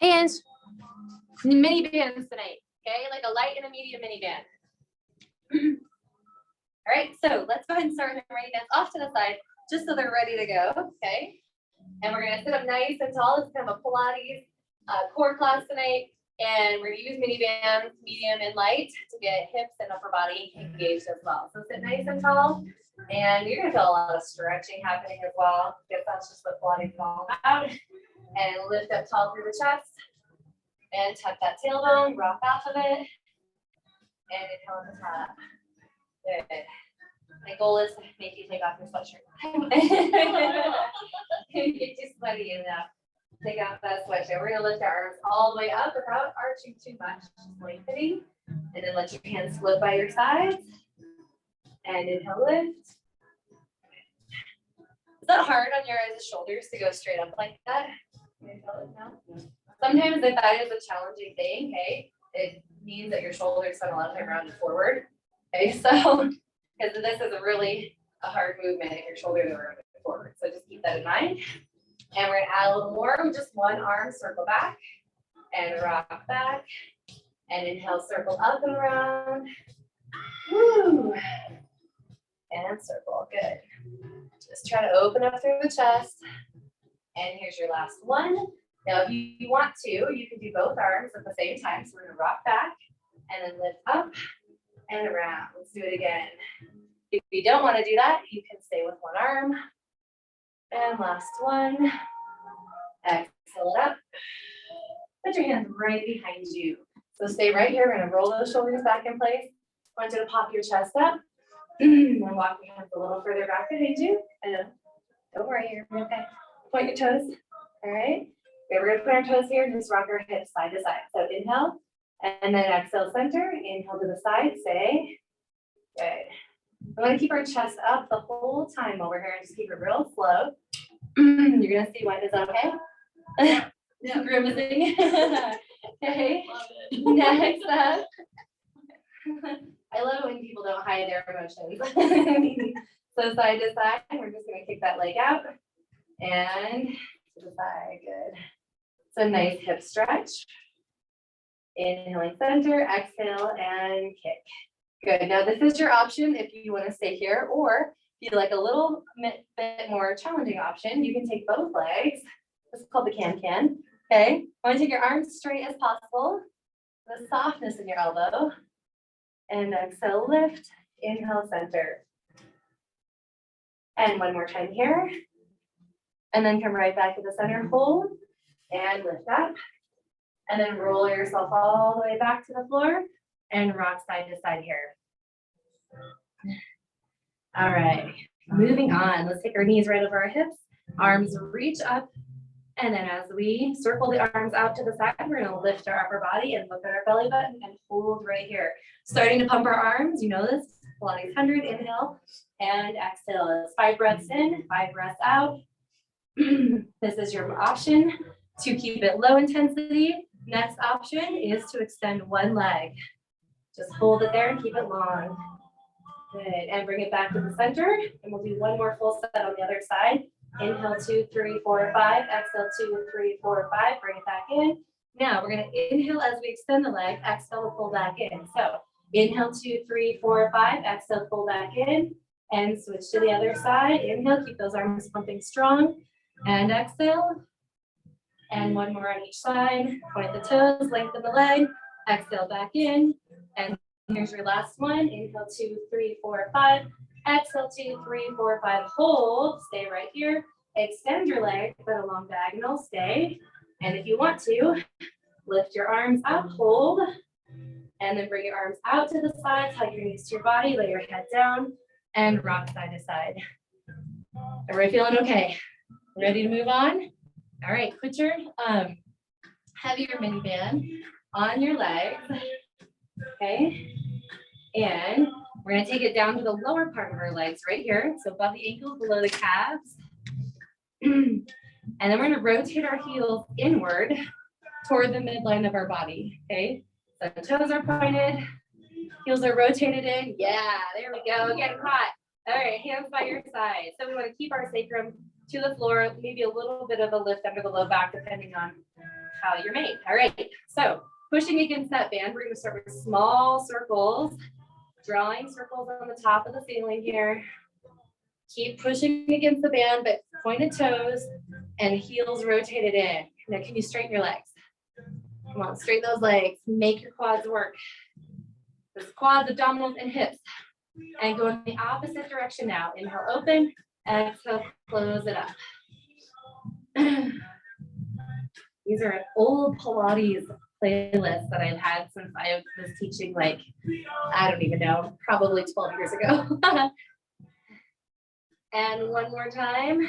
Hands, mini bands tonight, okay? Like a light and a medium mini band. All right, so let's go ahead and start with the ready dance off to the side, just so they're ready to go, okay? And we're gonna sit up nice and tall. It's kind of a Pilates core class tonight. And we're gonna use mini bands, medium and light, to get hips and upper body engaged as well. So sit nice and tall. And you're gonna feel a lot of stretching happening as well, because that's just what Pilates is all about. And lift up tall through the chest. And tuck that tailbone, rock off of it. And inhale at the top. Good. My goal is to make you take off your sweatshirt. Get you sweaty enough. Take off that sweatshirt. We're gonna lift our arms all the way up without arching too much, just lengthening. And then let your hands float by your sides. And inhale, lift. Is that hard on your guys' shoulders to go straight up like that? No? Sometimes if that is a challenging thing, okay, it means that your shoulders spend a lot of time rounded forward. Okay, so because this is a hard movement if your shoulders are rounded forward. So just keep that in mind. And we're gonna add a little more with just one arm, circle back and rock back. And inhale, circle up and around. Woo. And circle, good. Just try to open up through the chest. And here's your last one. Now, if you want to, you can do both arms at the same time. So we're gonna rock back and then lift up and around. Let's do it again. If you don't want to do that, you can stay with one arm. And last one. Exhale it up. Put your hands right behind you. So stay right here. We're gonna roll those shoulders back in place. I want you to pop your chest up. And walk your hands a little further back behind you. And don't worry, you're okay. Point your toes. All right. Okay, we're gonna point our toes here and just rock our hips side to side. So inhale, and then exhale center. Inhale to the side. Stay. Good. We want to keep our chest up the whole time while we're here, and just keep it real slow. You're gonna see what is okay. Yeah. Grimacing. Okay. Next up. I love it when people don't hide their emotions. So side to side, we're just gonna kick that leg out and to the side. Good. So nice hip stretch. Inhaling center, exhale and kick. Good. Now this is your option if you want to stay here, or if you like a little bit more challenging option, you can take both legs. This is called the can-can. Okay. Want to take your arms straight as possible. The softness in your elbow. And exhale, lift. Inhale, center. And one more time here. And then come right back to the center, hold, and lift up. And then roll yourself all the way back to the floor and rock side to side here. All right, moving on. Let's take our knees right over our hips. Arms reach up. And then as we circle the arms out to the side, we're gonna lift our upper body and look at our belly button and hold right here. Starting to pump our arms, you know this, Pilates 100, inhale and exhale. It's 5 breaths in, 5 breaths out. This is your option to keep it low intensity. Next option is to extend one leg. Just hold it there and keep it long. Good, and bring it back to the center. And we'll do one more full set on the other side. Inhale, 2, 3, 4, 5. Exhale, 2, 3, 4, 5. Bring it back in. Now we're gonna inhale as we extend the leg. Exhale, pull back in. So inhale, 2, 3, 4, 5. Exhale, pull back in. And switch to the other side. Inhale, keep those arms pumping strong. And exhale. And one more on each side. Point the toes, lengthen the leg. Exhale, back in. And here's your last one. Inhale, 2, 3, 4, 5. Exhale, 2, 3, 4, 5. Hold. Stay right here. Extend your legs, but along diagonal. Stay. And if you want to, lift your arms up. Hold. And then bring your arms out to the sides. Hug your knees to your body. Lay your head down. And rock side to side. Everybody feeling okay? Ready to move on? All right. Put your heavier mini band on your legs. Okay. And we're going to take it down to the lower part of our legs right here. So above the ankles, below the calves. And then we're going to rotate our heels inward toward the midline of our body. Okay. So the toes are pointed. Heels are rotated in. Yeah, there we go. Getting hot. All right, hands by your side. So we want to keep our sacrum to the floor, maybe a little bit of a lift under the low back, depending on how you're made. All right, so pushing against that band, we're going to start with small circles, drawing circles on the top of the ceiling here. Keep pushing against the band, but pointed toes and heels rotated in. Now, can you straighten your legs? Come on, straighten those legs. Make your quads work. This quads, abdominals, and hips. And go in the opposite direction now. Inhale, open. Exhale, close it up. These are an old Pilates playlist that I've had since I was teaching, like, I don't even know, probably 12 years ago. And one more time.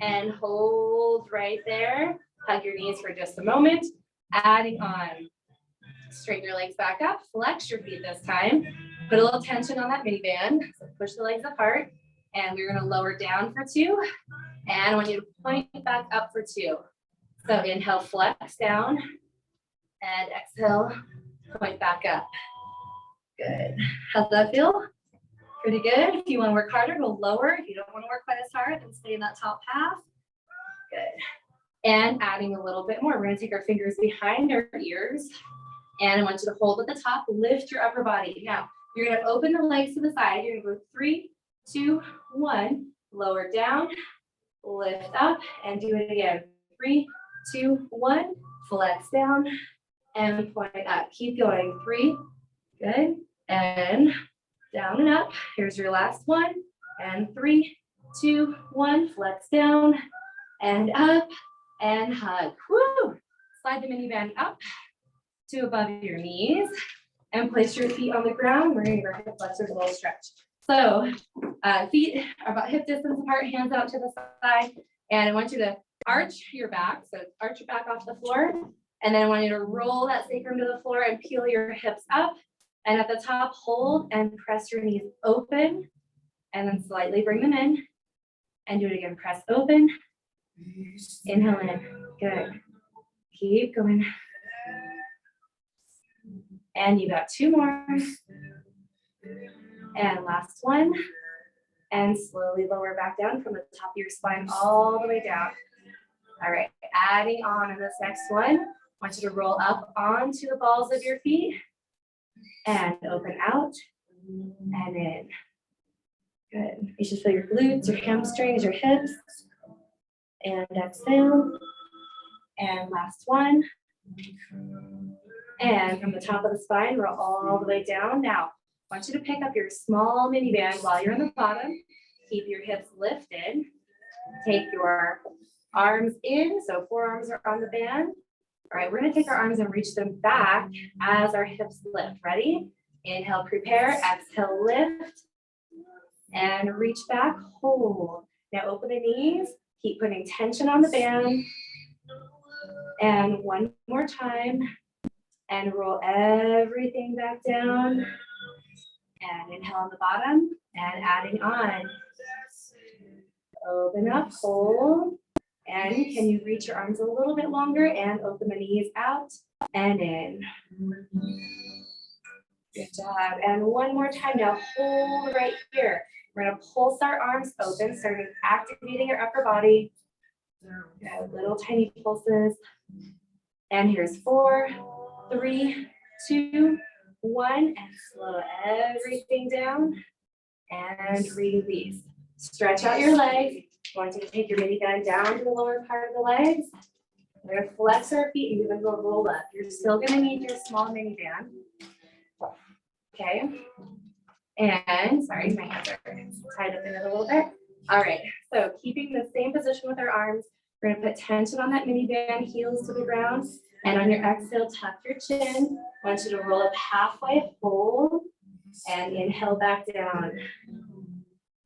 And hold right there. Hug your knees for just a moment. Adding on. Straighten your legs back up. Flex your feet this time. Put a little tension on that mini band. So push the legs apart. And we're going to lower down for 2. And I want you to point back up for 2. So inhale, flex down. And exhale, point back up. Good. How's that feel? Pretty good. If you want to work harder, go lower. If you don't want to work quite as hard, then stay in that top half. Good. And adding a little bit more. We're going to take our fingers behind our ears. And I want you to hold at the top. Lift your upper body. Now, you're going to open the legs to the side. You're going to go 3, 2, 1. Lower down. Lift up. And do it again. 3, 2, 1. Flex down. And point up. Keep going. 3. Good. And down and up. Here's your last one. And 3, 2, 1. Flex down. And up. And hug. Woo! Slide the mini band up to above your knees. And place your feet on the ground. We're going to give our hip flexors a little stretch. So feet are about hip distance apart, hands out to the side. And I want you to arch your back. So arch your back off the floor. And then I want you to roll that sacrum to the floor and peel your hips up. And at the top, hold and press your knees open. And then slightly bring them in. And do it again. Press open. Inhale in. Good. Keep going. And you got 2 more. And last one. And slowly lower back down from the top of your spine all the way down. All right, adding on in this next one. I want you to roll up onto the balls of your feet. And open out. And in. Good. You should feel your glutes, your hamstrings, your hips. And exhale. And last one. And from the top of the spine, roll all the way down. Now, I want you to pick up your small mini band while you're on the bottom. Keep your hips lifted. Take your arms in, so forearms are on the band. All right, we're going to take our arms and reach them back as our hips lift. Ready? Inhale, prepare. Exhale, lift. And reach back, hold. Now open the knees. Keep putting tension on the band. And one more time. And roll everything back down. And inhale on the bottom. And adding on. Open up, hold. And can you reach your arms a little bit longer and open the knees out and in. Good job. And one more time now, hold right here. We're gonna pulse our arms open, starting activating your upper body. Good, little tiny pulses. And here's 4, 3, 2, 1, and slow everything down. And release. Stretch out your legs. I want you to take your mini band down to the lower part of the legs. We're gonna flex our feet and give them a roll up. You're still gonna need your small mini band. Okay. And sorry, my hands are tied up in it a little bit. All right, so keeping the same position with our arms, we're gonna put tension on that mini band, heels to the ground. And on your exhale, tuck your chin. I want you to roll up halfway, hold, and inhale back down.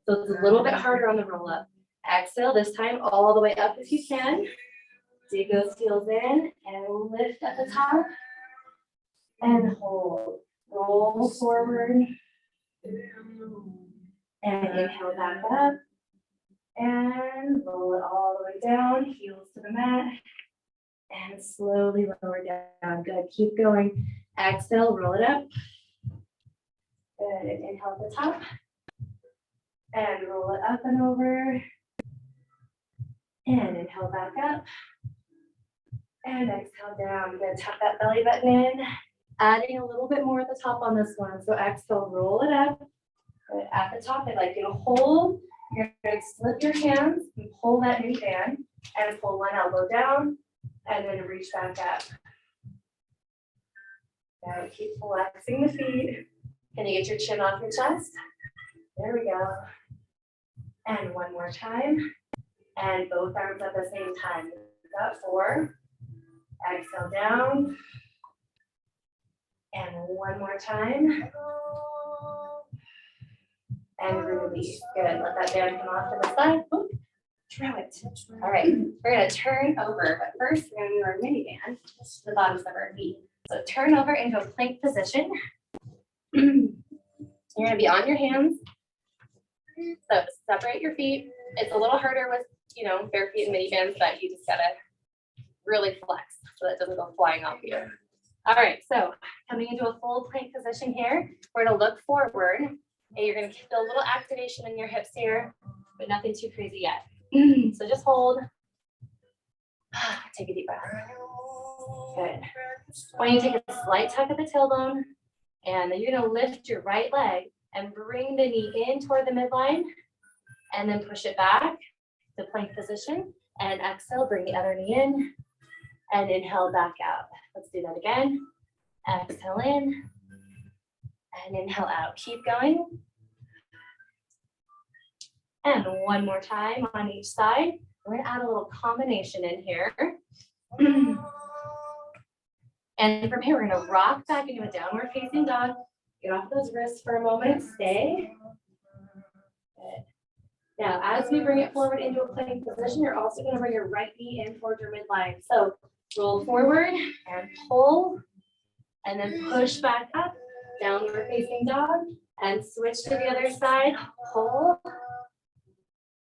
So it's a little bit harder on the roll up. Exhale, this time all the way up if you can. Dig those heels in and lift at the top. And hold. Roll forward. And inhale back up. And roll it all the way down. Heels to the mat. And slowly lower down. Good. Keep going. Exhale, roll it up. Good. Inhale at the top. And roll it up and over. And inhale back up. And exhale down. Good. Tuck that belly button in. Adding a little bit more at the top on this one. So exhale, roll it up. Good. At the top, I'd like you to hold. You're going to slip your hands and pull that mini band and pull one elbow down and then reach back up. Good. Keep flexing the feet. Can you get your chin off your chest? There we go. And one more time. And both arms at the same time. Got 4. Exhale down. And one more time. And release. Good. Let that band come off to the side. Oop. Throw it. All right. We're going to turn over, but first we're going to move our mini band to the bottoms of our feet. So turn over into a plank position. You're going to be on your hands. So separate your feet. It's a little harder with, bare feet and mini bands, but you just got to really flex so that it doesn't go flying off you. All right. So coming into a full plank position here, we're going to look forward. And you're going to feel a little activation in your hips here, but nothing too crazy yet. So just hold. Take a deep breath. Good. I want you to take a slight tuck at the tailbone, and then you're going to lift your right leg and bring the knee in toward the midline, and then push it back to plank position. And exhale, bring the other knee in, and inhale back out. Let's do that again. Exhale in, and inhale out. Keep going. And one more time on each side. We're going to add a little combination in here. And from here, we're going to rock back into a downward facing dog. Get off those wrists for a moment. Stay. Good. Now, as we bring it forward into a plank position, you're also going to bring your right knee in towards your midline. So roll forward and pull, and then push back up, downward facing dog, and switch to the other side. Pull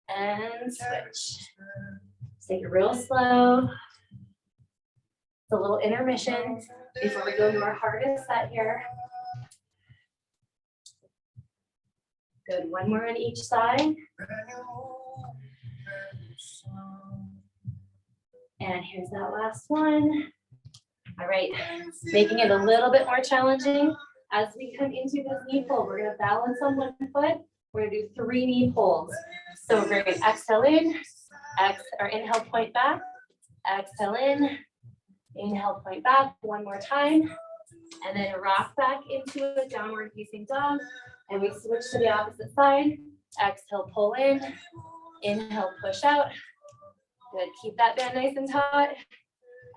and switch. Take it real slow. It's a little intermission before we go to our hardest set here. Good. One more on each side. And here's that last one. All right. Making it a little bit more challenging. As we come into this knee pull, we're going to balance on one foot. We're going to do 3 knee pulls. So we're going to exhale in, or inhale, point back, exhale in, inhale, point back, one more time, and then rock back into a downward facing dog, and we switch to the opposite side. Exhale, pull in, inhale, push out. Good, keep that band nice and taut,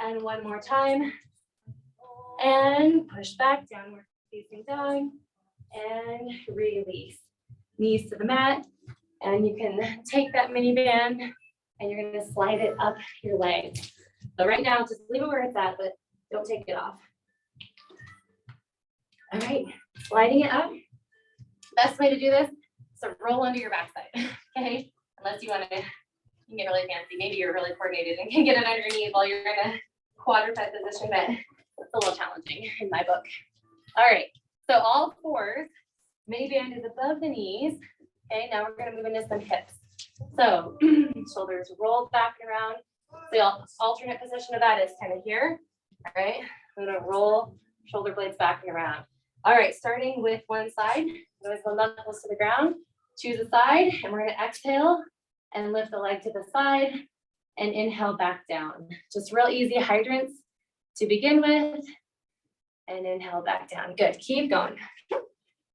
and one more time, and push back, downward facing dog, and release. Knees to the mat. And you can take that mini band and you're going to slide it up your leg. So right now, just leave it where it's at, but don't take it off. All right, sliding it up. Best way to do this is to roll under your backside, okay? Unless you want to, you can get really fancy. Maybe you're really coordinated and can get it underneath while you're in a quadruped position, but it's a little challenging in my book. All right, so all fours, mini band is above the knees. Okay, now we're going to move into some hips. So shoulders rolled back and around. The alternate position of that is kind of here. All right, I'm going to roll shoulder blades back and around. All right, starting with one side, notice the knuckles to the ground. Choose a side, and we're going to exhale and lift the leg to the side and inhale back down. Just real easy hydrants to begin with, and inhale back down. Good, keep going. I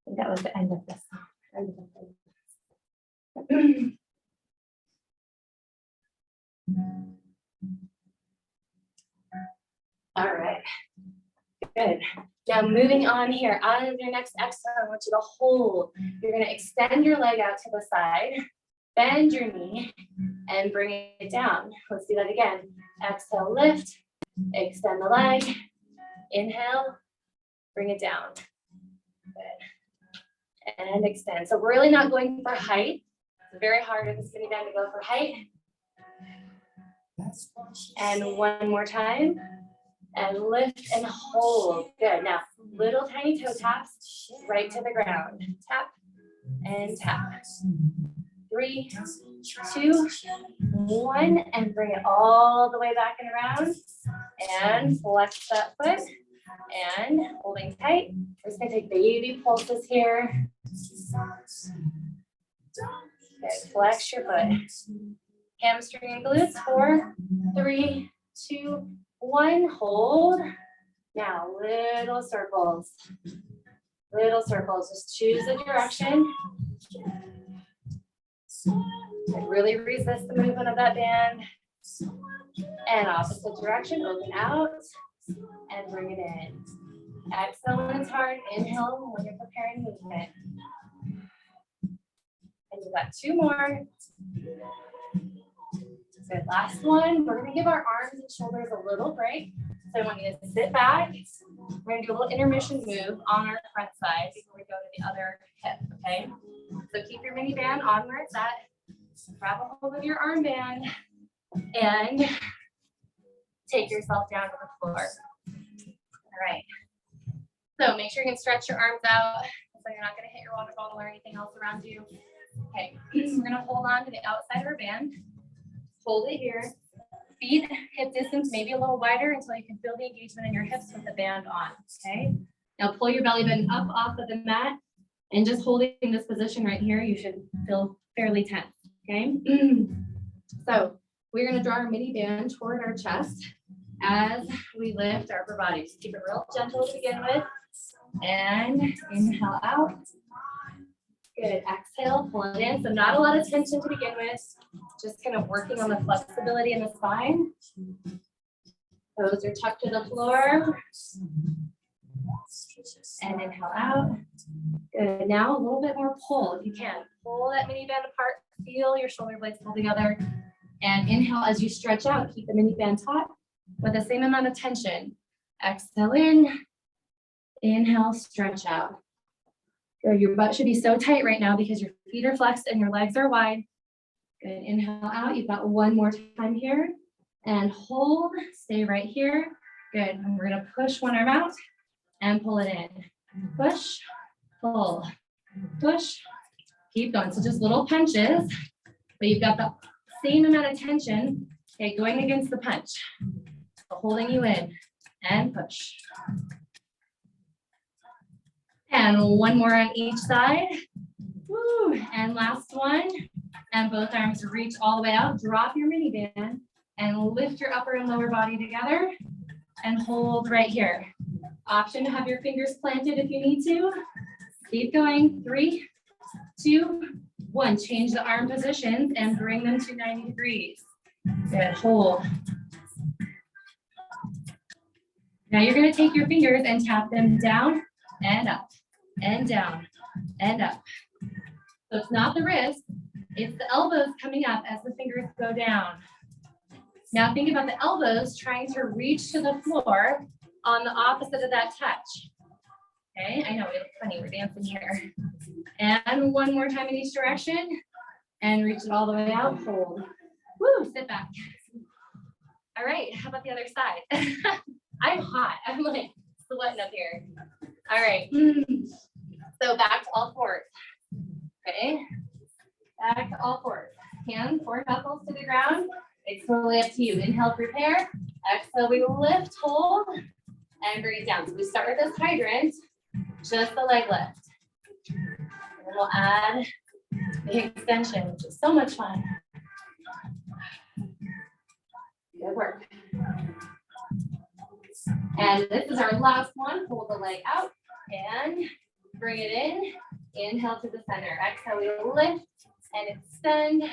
think that was the end of this song. All right, good. Now moving on here, out of your next exhale, I want you to hold. You're going to extend your leg out to the side, bend your knee, and bring it down. Let's do that again. Exhale, lift, extend the leg, inhale, bring it down. Good. And extend. So we're really not going for height. It's very hard with the skinny band to go for height. And one more time. And lift and hold. Good. Now, little tiny toe taps right to the ground. Tap, and tap. 3, 2, 1, and bring it all the way back and around. And flex that foot. And holding tight. We're just gonna take baby pulses here. Good. Flex your foot. Hamstring and glutes. 4, 3, 2, 1. Hold. Now, little circles. Little circles. Just choose a direction. And really resist the movement of that band. And opposite direction. Open out. And bring it in. Exhale when it's hard. Inhale when you're preparing movement. And do that 2 more. Good. Last one. We're going to give our arms and shoulders a little break. So I want you to sit back. We're going to do a little intermission move on our front side before we go to the other hip. Okay. So keep your mini band on where it's at. Grab a hold of your armband and take yourself down to the floor. All right. So make sure you can stretch your arms out so you're not going to hit your water bottle or anything else around you. Okay, we're going to hold on to the outside of our band. Hold it here. Feet hip distance, maybe a little wider until you can feel the engagement in your hips with the band on. Okay. Now pull your belly button up off of the mat and just holding this position right here, you should feel fairly tense. Okay. So we're going to draw our mini band toward our chest as we lift our upper body. Just keep it real gentle to begin with. And inhale out. Good. Exhale, pull it in. So not a lot of tension to begin with. Just kind of working on the flexibility in the spine. Toes are tucked to the floor. And inhale out. Good. Now a little bit more pull if you can. Pull that mini band apart. Feel your shoulder blades pull together. And inhale as you stretch out. Keep the mini band taut with the same amount of tension. Exhale in. Inhale, stretch out. Good. Your butt should be so tight right now because your feet are flexed and your legs are wide. Good. Inhale out. You've got one more time here. And hold. Stay right here. Good. And we're going to push one arm out and pull it in. Push, pull, push. Keep going. So just little punches, but you've got the same amount of tension, okay, going against the punch. So holding you in and push. And one more on each side. Woo. And last one. And both arms reach all the way out. Drop your mini band and lift your upper and lower body together and hold right here. Option to have your fingers planted if you need to. Keep going. 3, 2, 1. Change the arm positions and bring them to 90 degrees. Good. Hold. Now you're going to take your fingers and tap them down and up and down and up. So it's not the wrist, it's the elbows coming up as the fingers go down. Now think about the elbows trying to reach to the floor on the opposite of that touch. Okay, I know we look funny, we're dancing here. And one more time in each direction and reach it all the way out, hold. Woo, sit back. All right, how about the other side? I'm hot, I'm like sweating up here. All right, so back to all fours. Okay, back to all fours. Hands or knuckles to the ground. It's totally up to you. Inhale, prepare. Exhale, we lift, hold, and bring it down. So we start with this hydrant, just the leg lift. And then we'll add the extension, which is so much fun. Good work. And this is our last one. Hold the leg out and bring it in. Inhale to the center. Exhale, we lift and extend.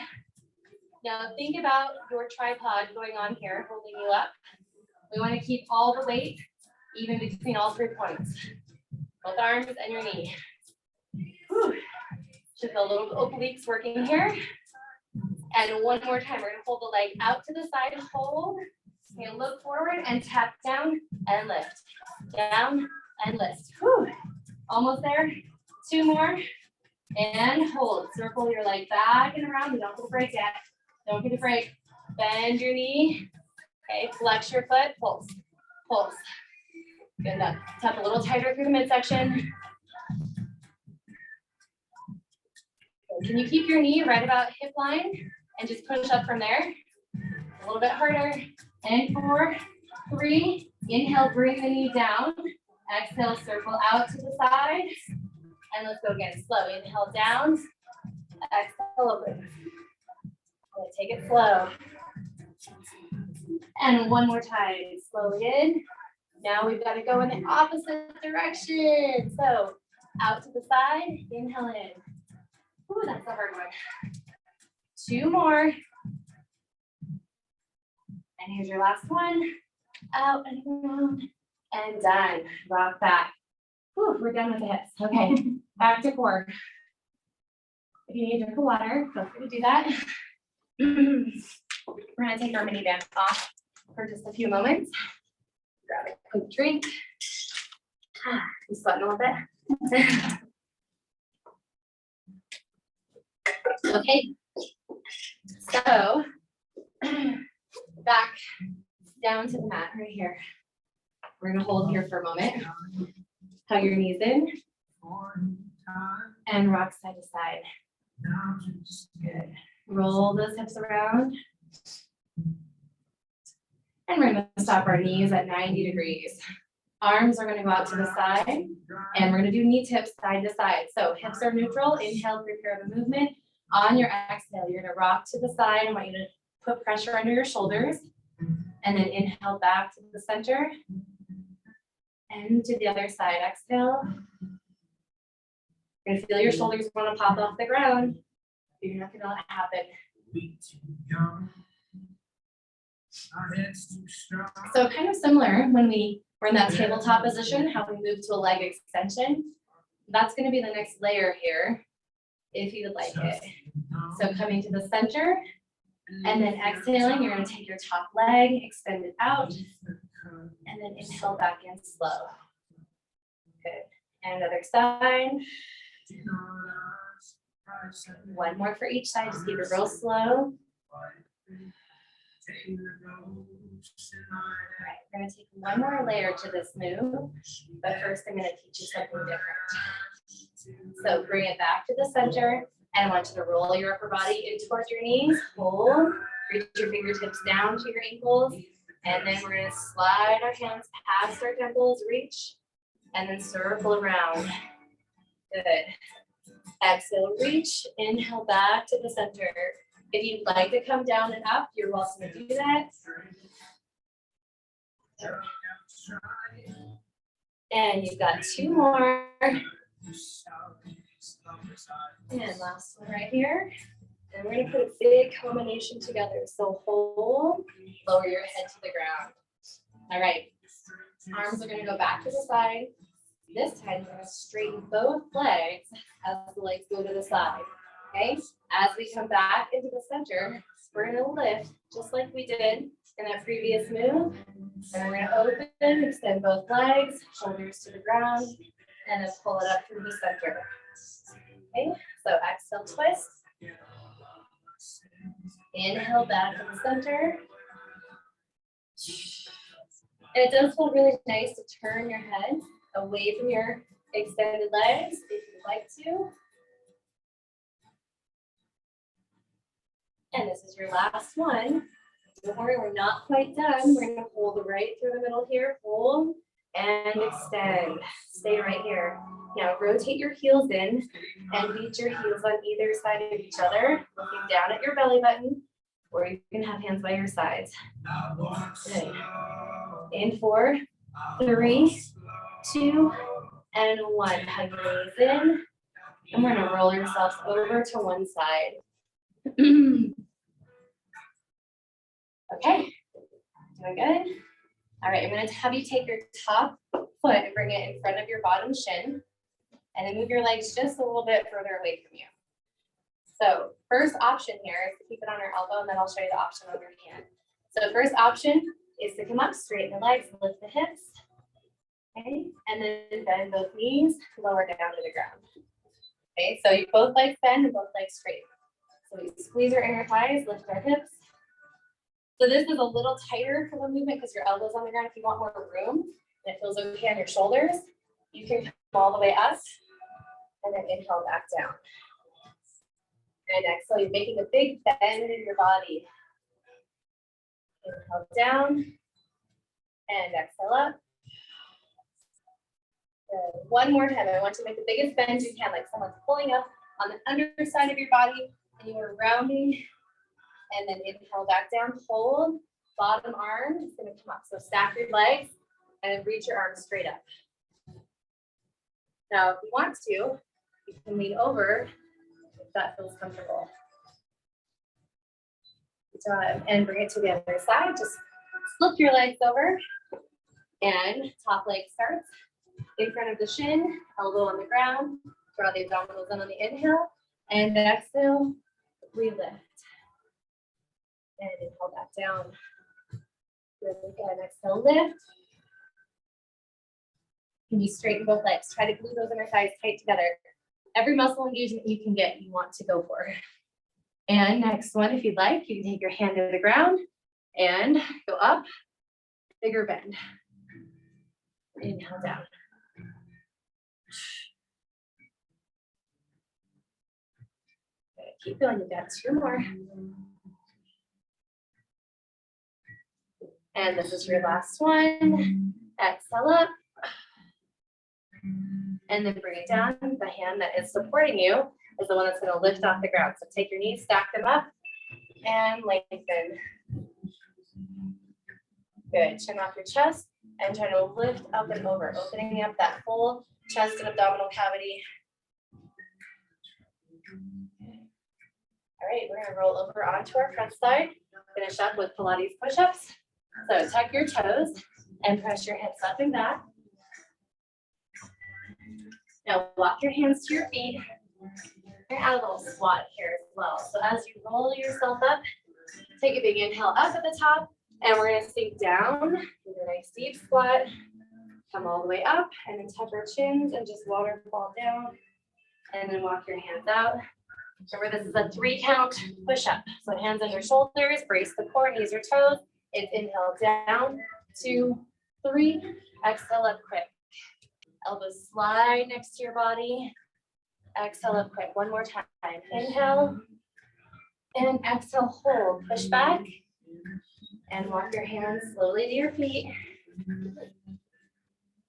Now think about your tripod going on here, holding you up. We want to keep all the weight even between all 3 points. Both arms and your knee. Whew. Should feel little obliques working here. And one more time, we're going to hold the leg out to the side, hold. Okay, look forward and tap down and lift. Down and lift. Whew. Almost there. 2 more. And hold. Circle your leg back and around. You don't get a break yet. Don't get a break. Bend your knee. Okay, flex your foot. Pulse. Pulse. Good enough. Tap a little tighter through the midsection. Can you keep your knee right about hip line and just push up from there? A little bit harder. And 4, 3, inhale, bring the knee down. Exhale, circle out to the side. And let's go again, slow. Inhale down, exhale open. Take it slow. And one more time, slowly in. Now we've got to go in the opposite direction. So out to the side, inhale in. Ooh, that's a hard one. 2 more. And here's your last one. Out and around and done. Rock back. Whew, we're done with the hips. Okay, back to core. If you need a drink of water, feel free to do that. We're gonna take our mini bands off for just a few moments. Grab a quick drink. I'm sweating a little bit. Okay, so back down to the mat right here. We're gonna hold here for a moment. Hug your knees in and rock side to side. Good. Roll those hips around. And we're gonna stop our knees at 90 degrees. Arms are gonna go out to the side and we're gonna do knee tips side to side. So hips are neutral, inhale, prepare the movement. On your exhale, you're gonna rock to the side. I want you to put pressure under your shoulders and then inhale back to the center and to the other side. Exhale. You're gonna feel your shoulders wanna pop off the ground. You're not gonna let it happen. So kind of similar when we're in that tabletop position, how we move to a leg extension. That's gonna be the next layer here, if you would like it. So coming to the center, and then exhaling, you're gonna take your top leg, extend it out, and then inhale back in slow. Good. And other side. One more for each side, just keep it real slow. All right, we're gonna take one more layer to this move, but first I'm gonna teach you something different. So bring it back to the center, and I want you to roll your upper body in towards your knees, hold, reach your fingertips down to your ankles, and then we're gonna slide our hands past our temples, reach, and then circle around. Good. Exhale, reach, inhale back to the center. If you'd like to come down and up, you're welcome to do that. And you've got 2 more. And last one right here. And we're gonna put a big combination together. So hold, lower your head to the ground. All right, arms are gonna go back to the side. This time, we're gonna straighten both legs as the legs go to the side, okay? As we come back into the center, we're gonna lift just like we did in that previous move. And we're gonna open, extend both legs, shoulders to the ground, and then pull it up through the center. Okay, so exhale, twist. Inhale back to the center. And it does feel really nice to turn your head away from your extended legs if you'd like to. And this is your last one. Don't worry, we're not quite done. We're gonna hold right through the middle here, hold and extend. Stay right here. Now rotate your heels in and beat your heels on either side of each other, looking down at your belly button, or you can have hands by your sides. Good. In 4, 3, 2, and 1. Hug your knees in, and we're gonna roll yourselves over to one side. Okay, doing good. All right, I'm gonna have you take your top foot and bring it in front of your bottom shin, and then move your legs just a little bit further away from you. So first option here is to keep it on your elbow, and then I'll show you the option on your hand. So first option is to come up, straighten the legs, lift the hips, okay, and then bend both knees, lower down to the ground. Okay, so you both legs bend and both legs straight. So we squeeze our inner thighs, lift our hips. So this is a little tighter for the movement because your elbow's on the ground. If you want more room and it feels okay on your shoulders, you can come all the way up and then inhale back down. And exhale, you're making a big bend in your body. Inhale down and exhale up. Good. One more time. I want you to make the biggest bend you can, like someone's pulling up on the underside of your body and you are rounding. And then inhale back down, hold. Bottom arm is going to come up. So stack your legs and then reach your arms straight up. Now, if you want to, you can lean over if that feels comfortable. Good job. And bring it to the other side. Just flip your legs over. And top leg starts in front of the shin, elbow on the ground. Draw the abdominals in on the inhale. And exhale, relift. And inhale back down. Really good. Exhale, lift. Can you straighten both legs? Try to glue those inner thighs tight together. Every muscle engagement you can get, you want to go for. And next one, if you'd like, you can take your hand to the ground and go up, bigger bend. Inhale down. Good. Keep going, you've got 2 more. And this is your last one. Exhale up. And then bring it down. The hand that is supporting you is the one that's going to lift off the ground. So take your knees, stack them up, and lengthen. Good. Chin off your chest and try to lift up and over, opening up that whole chest and abdominal cavity. All right, we're going to roll over onto our front side. Finish up with Pilates push-ups. So tuck your toes and press your hips up and back. Now walk your hands to your feet. You're out of a little squat here as well. So as you roll yourself up, take a big inhale up at the top, and we're going to sink down. Do a nice deep squat. Come all the way up, and then tuck our chins and just waterfall down. And then walk your hands out. Remember, this is a 3 count push-up. So hands on your shoulders, brace the core, knees or toes. It's inhale down, 2, 3, exhale up quick. Elbows slide next to your body. Exhale up quick. One more time. Inhale and exhale, hold. Push back and walk your hands slowly to your feet.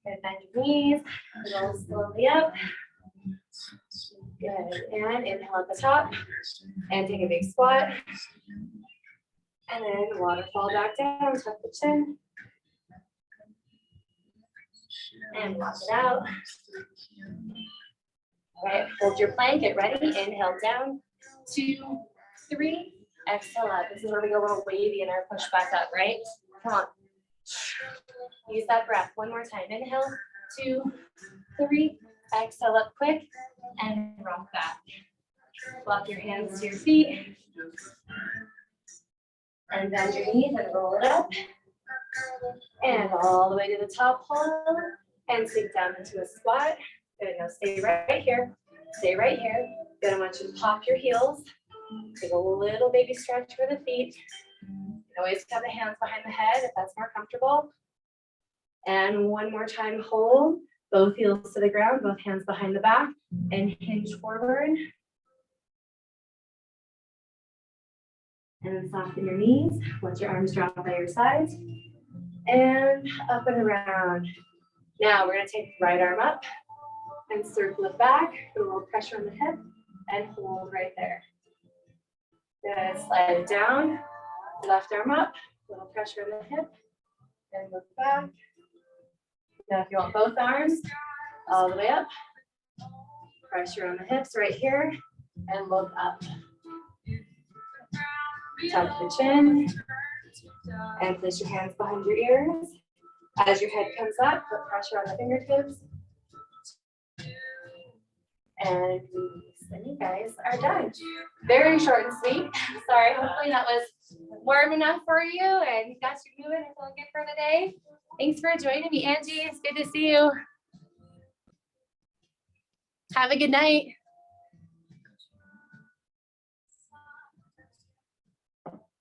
And bend your knees. Roll slowly up. Good. And inhale at the top and take a big squat. And then waterfall back down, tuck the chin. And walk it out. All right, hold your plank, get ready. Inhale down, 2, 3, exhale up. This is where we go a little wavy in our push back up, right? Come on. Use that breath. One more time. Inhale, 2, 3, exhale up quick, and rock back. Walk your hands to your feet. And bend your knees and roll it up. And all the way to the top, hold. And sink down into a squat. Good, now stay right here. Stay right here. Good, I want you to pop your heels. Take a little baby stretch for the feet. You can always have the hands behind the head if that's more comfortable. And one more time, hold. Both heels to the ground, both hands behind the back, and hinge forward. And then soften your knees. Let your arms drop by your sides. And up and around. Now we're going to take the right arm up and circle it back. Put a little pressure on the hip and hold right there. Good. Slide it down. Left arm up. A little pressure on the hip and look back. Now if you want both arms, all the way up. Pressure on the hips right here and look up. Tuck the chin and place your hands behind your ears. As your head comes up, put pressure on the fingertips. And then you guys are done. Very short and sweet. Sorry, hopefully that was warm enough for you and got you moving and feeling good for the day. Thanks for joining me, Angie. It's good to see you. Have a good night.